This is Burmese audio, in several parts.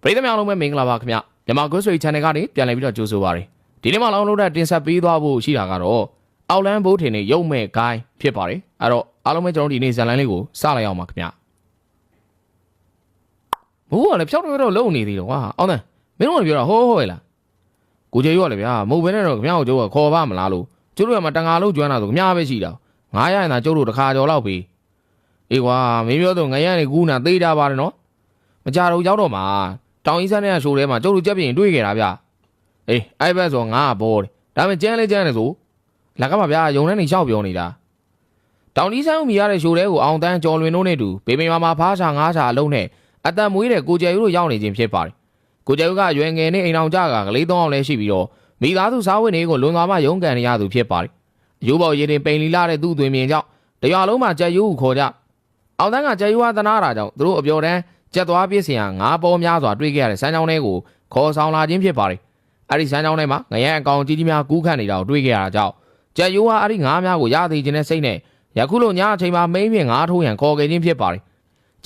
ပြည်သူများလုံးပဲမင်္ဂလာပါခင်ဗျမြန်မာ Grocery Channel ကနေပြန်လည်ပြီးတော့ကြိုဆိုပါရစေဒီနေ့မှလောင်းလို့တဲ့တင်ဆက်ပေးသွားဖို့ရှိတာကတော့အောက်လန်းဘိုးထင်နေရုပ်မဲ့ဂိုင်းဖြစ်ပါတယ်အဲ့တော့အားလုံးပဲကျွန်တော်ဒီနေ့ဇာတ်လမ်းလေးကိုစလိုက်အောင်ပါခင်ဗျမိုးကလည်းဖြောက်တော့လုံနေသေးတယ်ကွာအောင်းတယ်မင်းတို့ကပြောတာဟိုးဟိုးလားကိုကျေရောလေဗျာမဟုတ်ဘဲနဲ့တော့ခင်ဗျားကိုကျိုးကခေါ်ပါမလားလို့ကျိုးတို့ကမှတန်ငါလို့ကျွမ်းတာဆိုခင်ဗျားပဲရှိတာ900ရရင်သာကျိုးတို့တစ်ခါကျော်လောက်ပြီအေးကွာမင်းပြောတော့ငရမ်းနေကူးနာသေးကြပါတယ်နော်မကြတော့ရောက်တော့မှာတောင်ကြီးစန်းနဲ့ရှိုးထဲမှာကျုပ်တို့ကြက်ပြင်တွေးခဲ့တာဗျအေးအဲ့ဘက်ဆိုငါဘောတယ်ဒါပေမဲ့ကျန်းလဲကျန်းတယ်ဆိုလက်ကမှဗျာယုံနဲ့နေလျှောက်ပြောနေတာတောင်ကြီးစန်းဦးမိရတဲ့ရှိုးထဲကိုအောင်တန်းကျော်လွင်တို့နဲ့တူပေပေမာမာဖားချာငါးချာအလုံးနဲ့အတန်မွေးတဲ့ကိုကျယ်ယူတို့ရောက်နေခြင်းဖြစ်ပါတယ်ကိုကျယ်ယူကရွယ်ငယ်နဲ့အိမ်အောင်ကြကလေး3အောင်လဲရှိပြီးတော့မိသားစုစားဝတ်နေကိုလွန်သွားမှရုန်းကန်နေရသူဖြစ်ပါတယ်အယိုးပေါရေတင်ပိန်လီလာတဲ့သူ့သွင်မြင်ကြောင့်တရွာလုံးမှာကျယ်ယူကိုခေါ်ကြအောင်တန်းကကျယ်ယူဟာတနာတာကြောင့်သူတို့အပြော်တန်းကျက်သွားပြစ်စင်ငါးပေါ်များစွာတွေ့ခဲ့ရတဲ့စမ်းချောင်းထဲကိုခေါ်ဆောင်လာခြင်းဖြစ်ပါတယ်အဲ့ဒီစမ်းချောင်းထဲမှာငရဲအကောင်ကြီးကြီးများကူးခတ်နေတာကိုတွေ့ခဲ့ရတာကြောင့်ကျက်ယူဟာအဲ့ဒီငါးများကိုရသေးခြင်းနဲ့စိတ်နဲ့ယခုလိုညအချိန်မှာမိန်းပြင်ငါးထိုးရန်ခေါ်ခဲ့ခြင်းဖြစ်ပါတယ်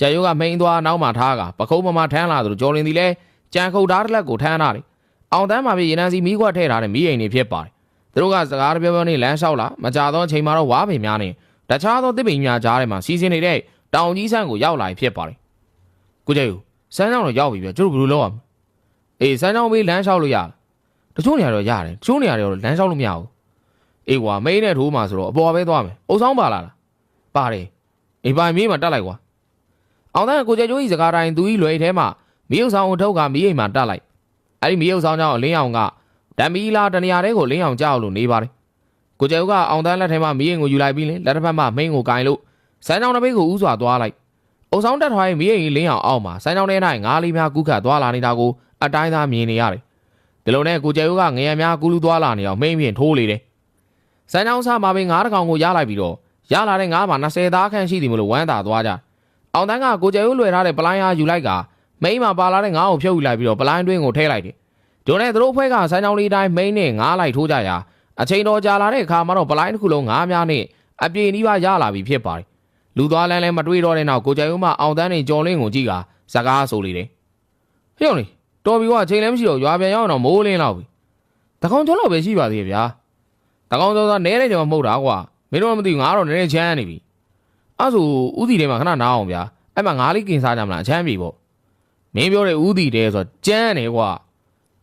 ကျက်ယူကမိန်းသွားနောက်မှထားကပခုံးမမထမ်းလာသူကျော်လင်းသည်လဲကြံခုတ်ဓာတ်လက်ကိုထမ်းထားတယ်အောင်တန်းမှာပြရေနံစီမီးခွက်ထည့်ထားတဲ့မီးအိမ်တွေဖြစ်ပါတယ်သူတို့ကစကားပြောပြောနဲ့လမ်းလျှောက်လာမကြတော့အချိန်မှာတော့ဝါးပင်များနဲ့တခြားသောတစ်ပင်များကြားထဲမှာစီစဉ်နေတဲ့တောင်ကြီးဆန်းကိုရောက်လာဖြစ်ပါတယ်ကိုကျဲယူစမ်းချောင်းတော့ရောက်ပြီဗျကျတို့ဘယ်လိုလုပ်ရမလဲအေးစမ်းချောင်းဘေးလမ်းလျှောက်လို့ရတချို့နေရာတော့ရတယ်တချို့နေရာတွေတော့လမ်းလျှောက်လို့မရဘူးအေးကွာမိန်းနဲ့ထိုးမှာဆိုတော့အပေါ်ပဲသွားမယ်အုပ်ဆောင်ပါလားပါတယ်အေးပိုင်မီးမှာတက်လိုက်ကွာအောင်တန်းကိုကျဲကျိုးကြီးစကားတိုင်းသူကြီးလွယ်ထဲမှာမီးအုပ်ဆောင်ကိုထုတ်ကမီးအိမ်မှာတက်လိုက်အဲ့ဒီမီးအုပ်ဆောင်ကြောင့်လင်းအောင်ကဓာမီလာတနေရာတဲကိုလင်းအောင်ကြောက်လို့နေပါတယ်ကိုကျဲကအောင်တန်းလက်ထဲမှာမီးအိမ်ကိုယူလိုက်ပြီးလလက်တစ်ဖက်မှာမိန်းကိုကင်လို့စမ်းချောင်းတစ်ပိတ်ကိုဥစွာသွားလိုက်အုပ်ဆောင်တက်ထွားရင်မီးအိမ်လင်းအောင်အောက်မှာစမ်းချောင်းထဲ၌ငါးလေးများကူးခတ်သွားလာနေတာကိုအတိုင်းသားမြင်နေရတယ်ဒီလိုနဲ့ကိုကျဲကငရံများကူးလူသွားလာနေအောင်မိန်းပြင်ထိုးလေတယ်စမ်းချောင်းစားမှာပင်ငါးတစ်ကောင်ကိုရလိုက်ပြီးတော့ရလာတဲ့ငါးမှာ20သားခန့်ရှိသည်မလို့ဝမ်းသာသွားကြအောင်တန်းကကိုကျဲလွယ်ထားတဲ့ပလိုင်းအားယူလိုက်ကမိန်းမှာပါလာတဲ့ငါးကိုဖြုတ်ယူလိုက်ပြီးတော့ပလိုင်းတွင်းကိုထည့်လိုက်တယ်ဒုနဲ့သူတို့ဖွဲ့ကစမ်းချောင်းလေးတိုင်းမိန်းနဲ့ငါးလိုက်ထိုးကြရာအချိန်တော်ကြာလာတဲ့အခါမှာတော့ပလိုင်းတစ်ခုလုံးငါးများနဲ့အပြေနီးပါးရလာပြီဖြစ်ပါတယ်လူသွားလန်းလဲမတွေးတော့တဲ့နောက်ကိုကျဲဦးမအောင်တန်းနေကြော်လင်းကိုကြည့်ကစကားဆိုလေတယ်ဟေ့ုံလေတော်ပြီကအချိန်လည်းမရှိတော့ရွာပြန်ရောက်တော့မိုးလင်းလောက်ပြီတကောင်ကျော်လောက်ပဲရှိပါသေးရဲ့ဗျာတကောင်ကျော်ကနဲတဲ့ကြောင်မဟုတ်တာကွာမင်းတို့မသိငါတော့နည်းနည်းချမ်းနေပြီအဲ့ဆိုဥတီထဲမှာခဏနားအောင်ဗျာအဲ့မှာငါးလေးကင်စားကြမလားအချမ်းပြီပေါ့မင်းပြောတဲ့ဥတီတဲဆိုကျန်းတယ်ကွာ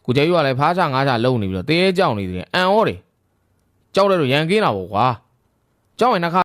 ကိုကျဲယူကလည်းဖားချငါးချလုံနေပြီးတော့တဲကြောက်နေတယ်အန်ဩတယ်ကြောက်တယ်တော့ရန်ကင်းတာပေါ့ကွာကြောက်ရင်နှခါ